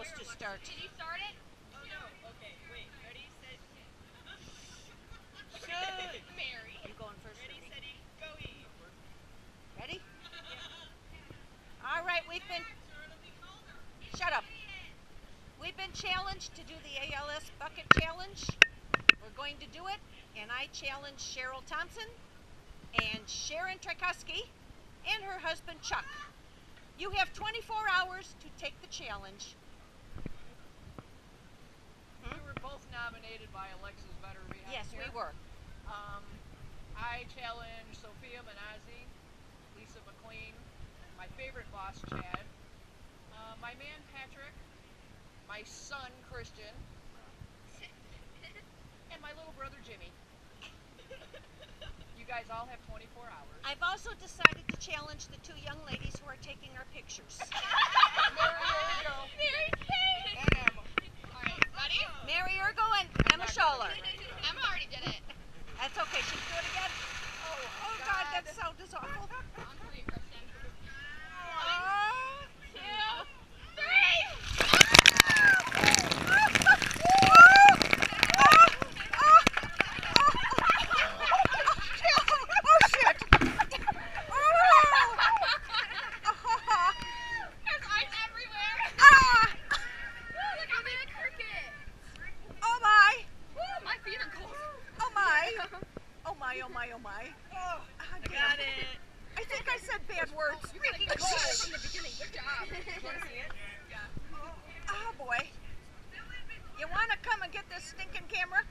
supposed to start. Did you start it? Oh no. Okay, wait. Ready, set. Mary. I'm going first. Ready, steady, go eat. Ready? All right, shut up. We've been challenged to do the ALS bucket challenge. We're going to do it, and I challenge Cheryl Thompson and Sharon Trakowski and her husband Chuck. You have 24 hours to take the challenge. We were both nominated by Alexis Vetter. Yes, we were. I challenge Sophia Manazzi, Lisa McLean, my favorite boss Chad, my man Patrick, my son Christian, and my little brother Jimmy. You guys all have 24 hours. I've also decided to challenge the two young ladies who are taking our pictures. Mary Kate. And Emma. Alright, ready? Mary Ergo and Emma Schaller. Emma already did it. That's okay. Should we do it again? Oh God, that sound is awful. On for you, Kristen. 2, Oh my. Oh, I got it. I think I said bad words. You got a goal from the beginning. Good job. You want to see it? Yeah. Oh boy. You want to come and get this stinking camera?